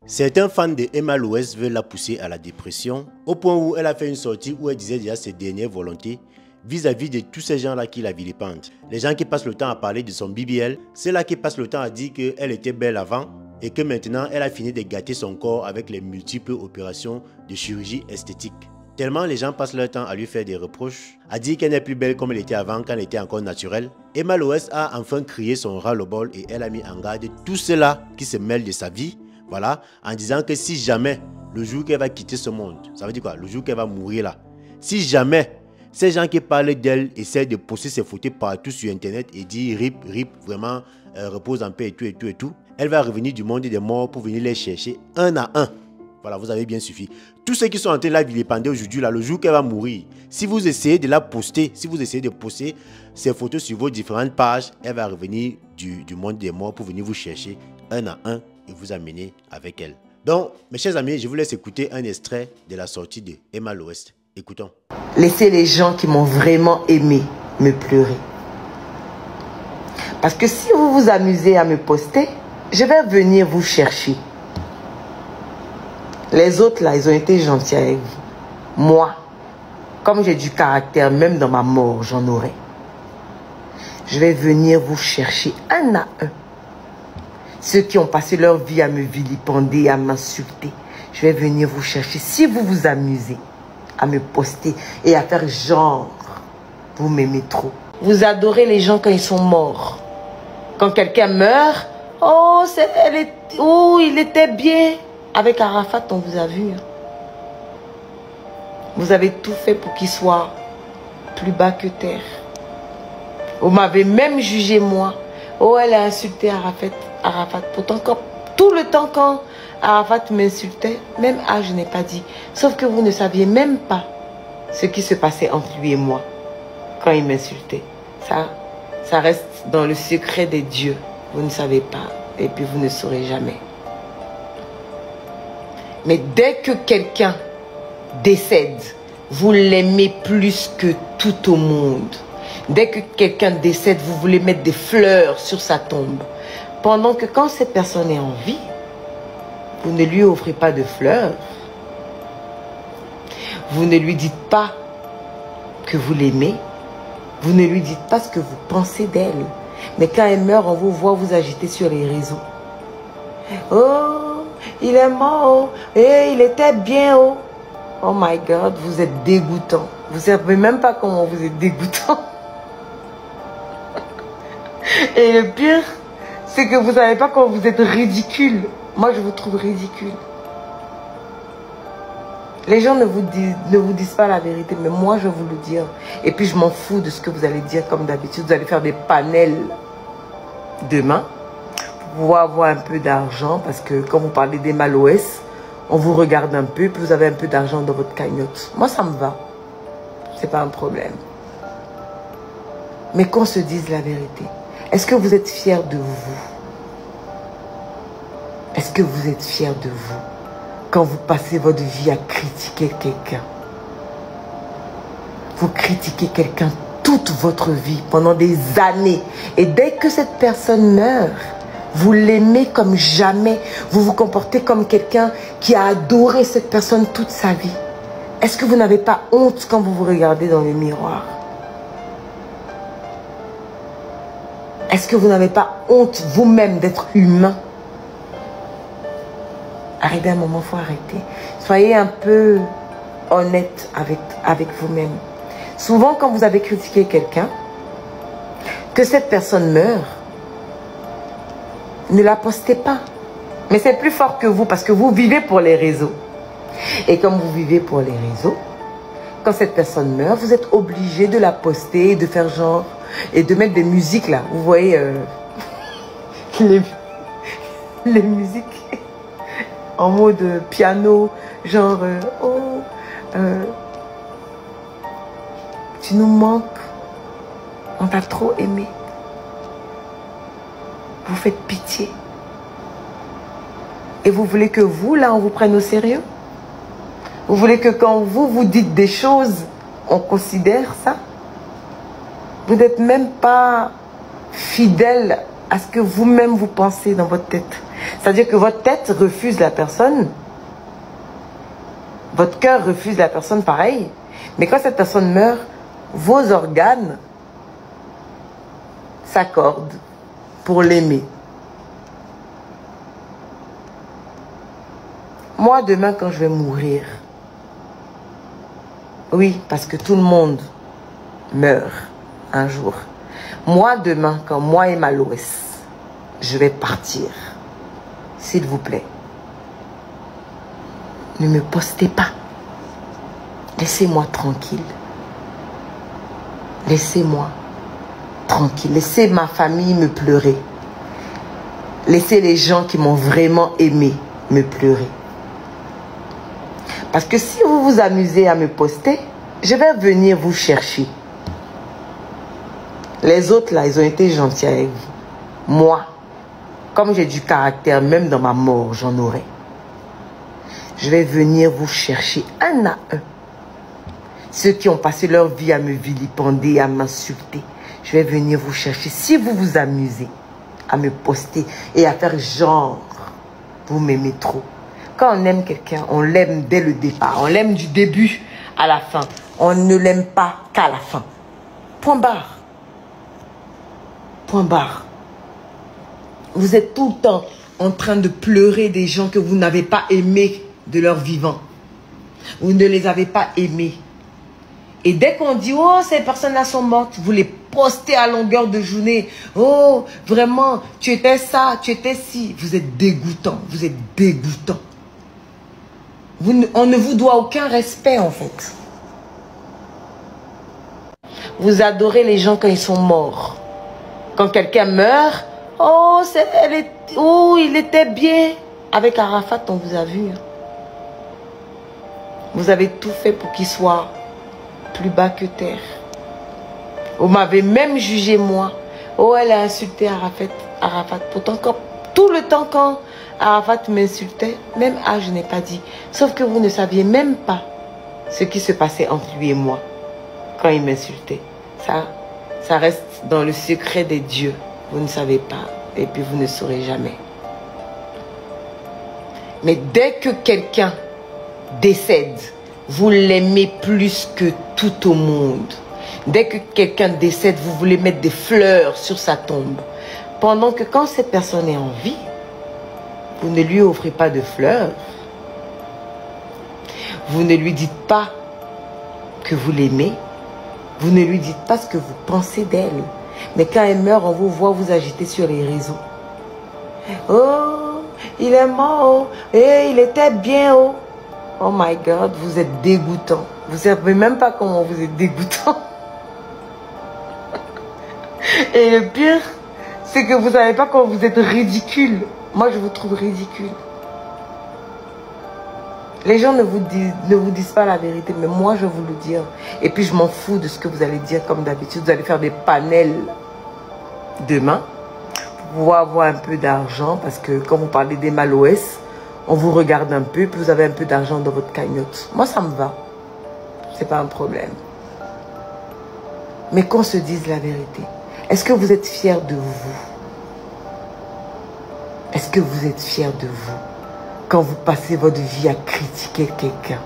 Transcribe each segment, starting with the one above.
Certains fans de Emma Loès veulent la pousser à la dépression, au point où elle a fait une sortie où elle disait déjà ses dernières volontés vis-à-vis de tous ces gens-là qui la vilipendent. Les gens qui passent le temps à parler de son BBL, c'est là qui passent le temps à dire qu'elle était belle avant et que maintenant elle a fini de gâter son corps avec les multiples opérations de chirurgie esthétique. Tellement les gens passent leur temps à lui faire des reproches, à dire qu'elle n'est plus belle comme elle était avant quand elle était encore naturelle. Emma Loès a enfin crié son ras-le-bol et elle a mis en garde tous ceux-là qui se mêlent de sa vie. Voilà, en disant que si jamais, le jour qu'elle va quitter ce monde, ça veut dire quoi? Le jour qu'elle va mourir là. Si jamais, ces gens qui parlent d'elle essaient de poster ses photos partout sur internet et dire rip, vraiment, repose en paix et tout, elle va revenir du monde des morts pour venir les chercher un à un. Voilà, vous avez bien suffi. Tous ceux qui sont en train de la vilipender aujourd'hui, là, le jour qu'elle va mourir, si vous essayez de la poster, si vous essayez de poster ces photos sur vos différentes pages, elle va revenir du monde des morts pour venir vous chercher un à un et vous amener avec elle. Donc, mes chers amis, je vous laisse écouter un extrait de la sortie de Emma Loès. Écoutons. Laissez les gens qui m'ont vraiment aimé me pleurer. Parce que si vous vous amusez à me poster, je vais venir vous chercher. Les autres, là, ils ont été gentils avec vous. Moi, comme j'ai du caractère, même dans ma mort, j'en aurai. Je vais venir vous chercher un à un. Ceux qui ont passé leur vie à me vilipender, à m'insulter, je vais venir vous chercher. Si vous vous amusez à me poster et à faire genre, vous m'aimez trop. Vous adorez les gens quand ils sont morts. Quand quelqu'un meurt, oh, il était bien. Avec Arafat, on vous a vu. Vous avez tout fait pour qu'il soit plus bas que terre. Vous m'avez même jugé, moi. Oh, elle a insulté Arafat. Pourtant, tout le temps quand Arafat m'insultait, même je n'ai pas dit. Sauf que vous ne saviez même pas ce qui se passait entre lui et moi quand il m'insultait. Ça reste dans le secret des dieux. Vous ne savez pas. Et puis vous ne saurez jamais. Mais dès que quelqu'un décède, vous l'aimez plus que tout au monde. Dès que quelqu'un décède, vous voulez mettre des fleurs sur sa tombe. Pendant que quand cette personne est en vie, vous ne lui offrez pas de fleurs. Vous ne lui dites pas que vous l'aimez. Vous ne lui dites pas ce que vous pensez d'elle. Mais quand elle meurt, on vous voit vous agiter sur les réseaux. Oh, il est mort. Et il était bien. Oh, oh my God, vous êtes dégoûtant. Vous ne savez même pas comment vous êtes dégoûtant. Et le pire, c'est que vous ne savez pas comment vous êtes ridicule. Moi, je vous trouve ridicule. Les gens ne vous disent pas la vérité, mais moi, je vais vous le dire. Et puis, je m'en fous de ce que vous allez dire comme d'habitude. Vous allez faire des panels demain pour pouvoir avoir un peu d'argent. Parce que quand vous parlez d'Emma Loès, on vous regarde un peu, puis vous avez un peu d'argent dans votre cagnotte. Moi, ça me va. C'est pas un problème. Mais qu'on se dise la vérité. Est-ce que vous êtes fiers de vous? Est-ce que vous êtes fiers de vous quand vous passez votre vie à critiquer quelqu'un? Vous critiquez quelqu'un toute votre vie, pendant des années. Et dès que cette personne meurt, vous l'aimez comme jamais. Vous vous comportez comme quelqu'un qui a adoré cette personne toute sa vie. Est-ce que vous n'avez pas honte quand vous vous regardez dans le miroir? Est-ce que vous n'avez pas honte vous-même d'être humain? Arrivez à un moment, il faut arrêter. Soyez un peu honnête avec vous-même. Souvent, quand vous avez critiqué quelqu'un, que cette personne meurt, ne la postez pas. Mais c'est plus fort que vous parce que vous vivez pour les réseaux. Et comme vous vivez pour les réseaux, quand cette personne meurt, vous êtes obligé de la poster, de faire genre, et de mettre des musiques là. Vous voyez les musiques en mode piano, genre tu nous manques, on t'a trop aimé. Vous faites pitié. Et vous voulez que vous, là, on vous prenne au sérieux? Vous voulez que quand vous dites des choses, on considère ça? Vous n'êtes même pas fidèle à ce que vous-même vous pensez dans votre tête. C'est-à-dire que votre tête refuse la personne. Votre cœur refuse la personne pareil. Mais quand cette personne meurt, vos organes s'accordent pour l'aimer. Moi, demain, quand je vais mourir, oui, parce que tout le monde meurt un jour. Moi, demain, quand moi et ma Loès, je vais partir, s'il vous plaît, ne me postez pas. Laissez-moi tranquille. Laissez-moi tranquille. Laissez ma famille me pleurer. Laissez les gens qui m'ont vraiment aimé me pleurer. Parce que si vous vous amusez à me poster, je vais venir vous chercher. Les autres, là, ils ont été gentils avec vous. Moi, comme j'ai du caractère, même dans ma mort, j'en aurai. Je vais venir vous chercher un à un. Ceux qui ont passé leur vie à me vilipender, à m'insulter, je vais venir vous chercher. Si vous vous amusez à me poster et à faire genre, vous m'aimez trop. Quand on aime quelqu'un, on l'aime dès le départ. On l'aime du début à la fin. On ne l'aime pas qu'à la fin. Point barre. Point barre. Vous êtes tout le temps en train de pleurer des gens que vous n'avez pas aimés de leur vivant. Vous ne les avez pas aimés. Et dès qu'on dit, oh, ces personnes-là sont mortes, vous les postez à longueur de journée. Oh, vraiment, tu étais ça, tu étais ci. Vous êtes dégoûtant, vous êtes dégoûtant. On ne vous doit aucun respect, en fait. Vous adorez les gens quand ils sont morts. Quand quelqu'un meurt, oh, il était bien. Avec Arafat, on vous a vu. Vous avez tout fait pour qu'il soit plus bas que terre. Vous m'avez même jugé, moi. Oh, elle a insulté Arafat. Pourtant, tout le temps quand Arafat m'insultait, même je n'ai pas dit. Sauf que vous ne saviez même pas ce qui se passait entre lui et moi quand il m'insultait. Ça reste dans le secret des dieux. Vous ne savez pas. Et puis vous ne saurez jamais. Mais dès que quelqu'un décède, vous l'aimez plus que tout au monde. Dès que quelqu'un décède, vous voulez mettre des fleurs sur sa tombe. Pendant que quand cette personne est en vie, vous ne lui offrez pas de fleurs. Vous ne lui dites pas que vous l'aimez. Vous ne lui dites pas ce que vous pensez d'elle. Mais quand elle meurt, on vous voit vous agiter sur les réseaux. Oh, il est mort. Et il était bien. Oh. Oh my God, vous êtes dégoûtant. Vous ne savez même pas comment vous êtes dégoûtant. Et le pire, c'est que vous ne savez pas comment vous êtes ridicule. Moi, je vous trouve ridicule. Les gens ne vous disent pas la vérité, mais moi, je vais vous le dire. Et puis, je m'en fous de ce que vous allez dire comme d'habitude. Vous allez faire des panels demain pour pouvoir avoir un peu d'argent. Parce que quand vous parlez des Maloès, on vous regarde un peu, puis vous avez un peu d'argent dans votre cagnotte. Moi, ça me va. C'est pas un problème. Mais qu'on se dise la vérité. Est-ce que vous êtes fiers de vous? Est-ce que vous êtes fiers de vous quand vous passez votre vie à critiquer quelqu'un?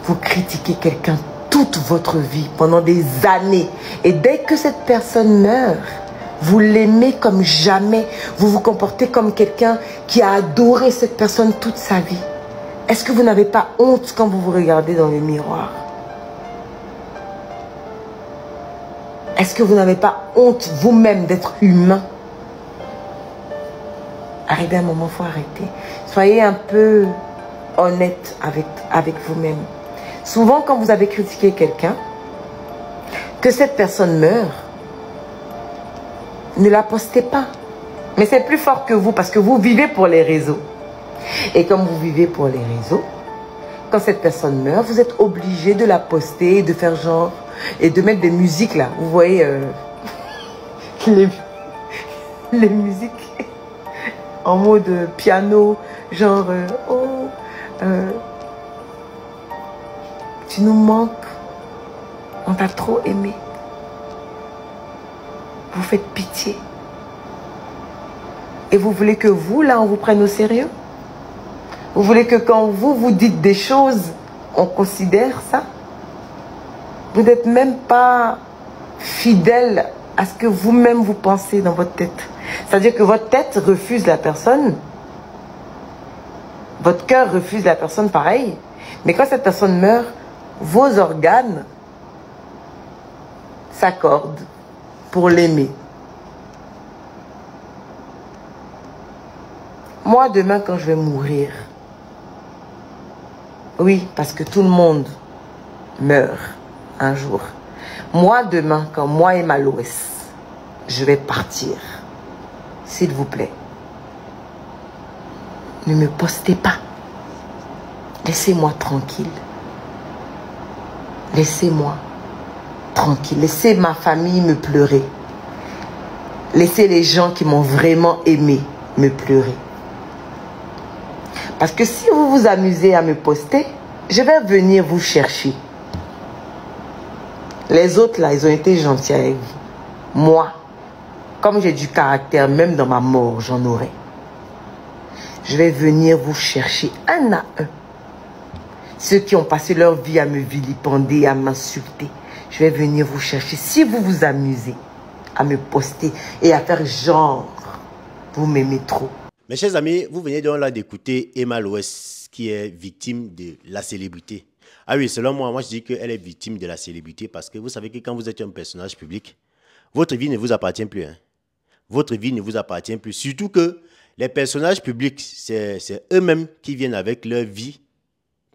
Vous critiquez quelqu'un toute votre vie, pendant des années. Et dès que cette personne meurt, vous l'aimez comme jamais. Vous vous comportez comme quelqu'un qui a adoré cette personne toute sa vie. Est-ce que vous n'avez pas honte quand vous vous regardez dans le miroir? Est-ce que vous n'avez pas honte vous-même d'être humain? Arrivé à un moment, il faut arrêter. Soyez un peu honnête avec vous-même. Souvent, quand vous avez critiqué quelqu'un, que cette personne meurt, ne la postez pas. Mais c'est plus fort que vous parce que vous vivez pour les réseaux. Et comme vous vivez pour les réseaux, quand cette personne meurt, vous êtes obligé de la poster, de faire genre, et de mettre des musiques là. Vous voyez les musiques en mode piano, genre tu nous manques, on t'a trop aimé. Vous faites pitié. Et vous voulez que vous, là, on vous prenne au sérieux? Vous voulez que quand vous dites des choses, on considère ça? Vous n'êtes même pas fidèle à ce que vous-même vous pensez dans votre tête. C'est-à-dire que votre tête refuse la personne. Votre cœur refuse la personne pareil. Mais quand cette personne meurt, vos organes s'accordent pour l'aimer. Moi, demain, quand je vais mourir, oui, parce que tout le monde meurt un jour. Moi, demain, quand moi et Maloès, je vais partir, s'il vous plaît, ne me postez pas. Laissez-moi tranquille. Laissez-moi tranquille. Laissez ma famille me pleurer. Laissez les gens qui m'ont vraiment aimé me pleurer. Parce que si vous vous amusez à me poster, je vais venir vous chercher. Les autres, là, ils ont été gentils avec vous. Moi, comme j'ai du caractère, même dans ma mort, j'en aurai. Je vais venir vous chercher un à un. Ceux qui ont passé leur vie à me vilipender, à m'insulter. Je vais venir vous chercher. Si vous vous amusez à me poster et à faire genre, vous m'aimez trop. Mes chers amis, vous venez donc là d'écouter Emma Loès, qui est victime de la célébrité. Ah oui, selon moi je dis qu'elle est victime de la célébrité parce que vous savez que quand vous êtes un personnage public, votre vie ne vous appartient plus. Hein. Votre vie ne vous appartient plus. Surtout que les personnages publics, c'est eux-mêmes qui viennent avec leur vie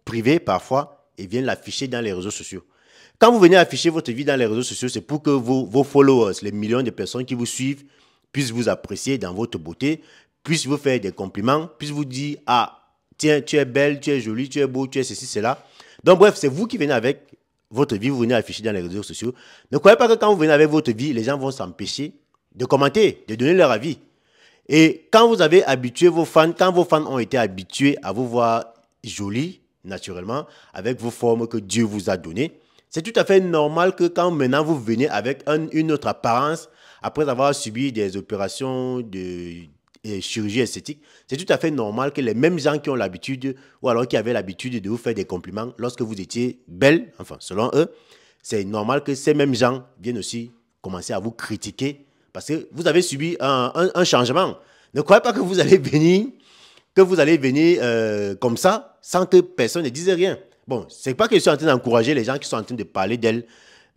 privée parfois et viennent l'afficher dans les réseaux sociaux. Quand vous venez afficher votre vie dans les réseaux sociaux, c'est pour que vos followers, les millions de personnes qui vous suivent, puissent vous apprécier dans votre beauté, puissent vous faire des compliments, puissent vous dire « Ah, tiens, tu es belle, tu es jolie, tu es beau, tu es ceci, cela. » Donc bref, c'est vous qui venez avec votre vie, vous venez afficher dans les réseaux sociaux. Ne croyez pas que quand vous venez avec votre vie, les gens vont s'empêcher de commenter, de donner leur avis. Et quand vous avez habitué vos fans, quand vos fans ont été habitués à vous voir jolie, naturellement, avec vos formes que Dieu vous a données, c'est tout à fait normal que quand maintenant vous venez avec une autre apparence, après avoir subi des opérations de chirurgie esthétique, c'est tout à fait normal que les mêmes gens qui ont l'habitude, ou alors qui avaient l'habitude de vous faire des compliments lorsque vous étiez belle, enfin selon eux, c'est normal que ces mêmes gens viennent aussi commencer à vous critiquer parce que vous avez subi un changement. Ne croyez pas que vous allez venir, comme ça, sans que personne ne dise rien. Bon, c'est pas que je suis en train d'encourager les gens qui sont en train de parler d'elle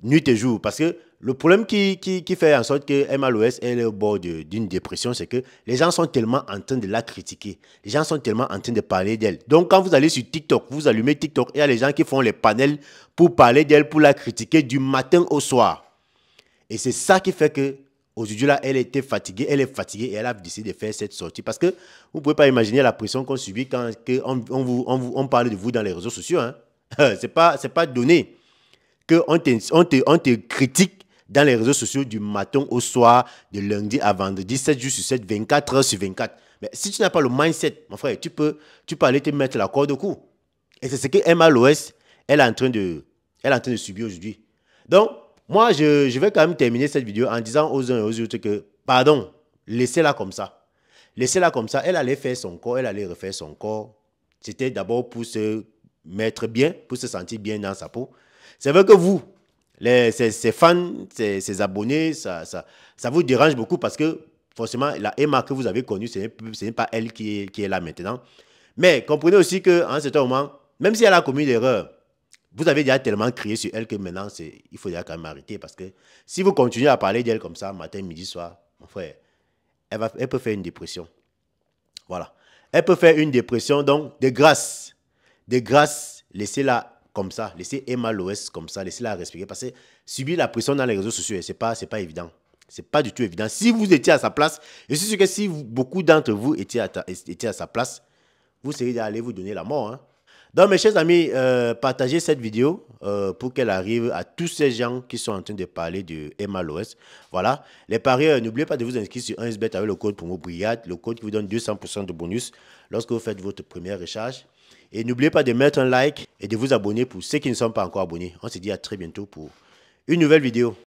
nuit et jour, parce que le problème qui fait en sorte que Emma Loès est au bord d'une dépression, c'est que les gens sont tellement en train de la critiquer. Les gens sont tellement en train de parler d'elle. Donc, quand vous allez sur TikTok, vous allumez TikTok, il y a les gens qui font les panels pour parler d'elle, pour la critiquer du matin au soir. Et c'est ça qui fait que aujourd'hui, là, elle était fatiguée, elle est fatiguée et elle a décidé de faire cette sortie. Parce que vous ne pouvez pas imaginer la pression qu'on subit quand on parle de vous dans les réseaux sociaux. Hein. C'est pas donné qu'on te critique dans les réseaux sociaux du matin au soir, de lundi à vendredi, 7 jours sur 7, 24 heures sur 24. Mais si tu n'as pas le mindset, mon frère, tu peux aller te mettre la corde au cou. Et c'est ce que Emma Loès, elle est en train de subir aujourd'hui. Donc, moi, je vais quand même terminer cette vidéo en disant aux uns et aux autres que, pardon, laissez-la comme ça. Laissez-la comme ça. Elle allait faire son corps, elle allait refaire son corps. C'était d'abord pour se mettre bien, pour se sentir bien dans sa peau. C'est vrai que vous, ses fans, ses abonnés, ça vous dérange beaucoup parce que forcément, la Emma que vous avez connue, ce n'est pas elle qui est là maintenant. Mais comprenez aussi qu'à un certain moment, même si elle a commis l'erreur, vous avez déjà tellement crié sur elle que maintenant, il faut déjà quand même arrêter. Parce que si vous continuez à parler d'elle comme ça, matin, midi, soir, mon frère, elle peut faire une dépression. Voilà. Elle peut faire une dépression. Donc, de grâce, laissez-la comme ça. Laissez Emma Loès comme ça. Laissez-la respirer. Parce que subir la pression dans les réseaux sociaux, ce n'est pas évident. Ce n'est pas du tout évident. Si vous étiez à sa place, je suis sûr que si beaucoup d'entre vous étiez à sa place, vous seriez allé vous donner la mort. Hein. Donc, mes chers amis, partagez cette vidéo pour qu'elle arrive à tous ces gens qui sont en train de parler de Emma Loès. Voilà. Les parieurs, n'oubliez pas de vous inscrire sur 1xBet avec le code promo Brigade, le code qui vous donne 200% de bonus lorsque vous faites votre première recharge. Et n'oubliez pas de mettre un like et de vous abonner pour ceux qui ne sont pas encore abonnés. On se dit à très bientôt pour une nouvelle vidéo.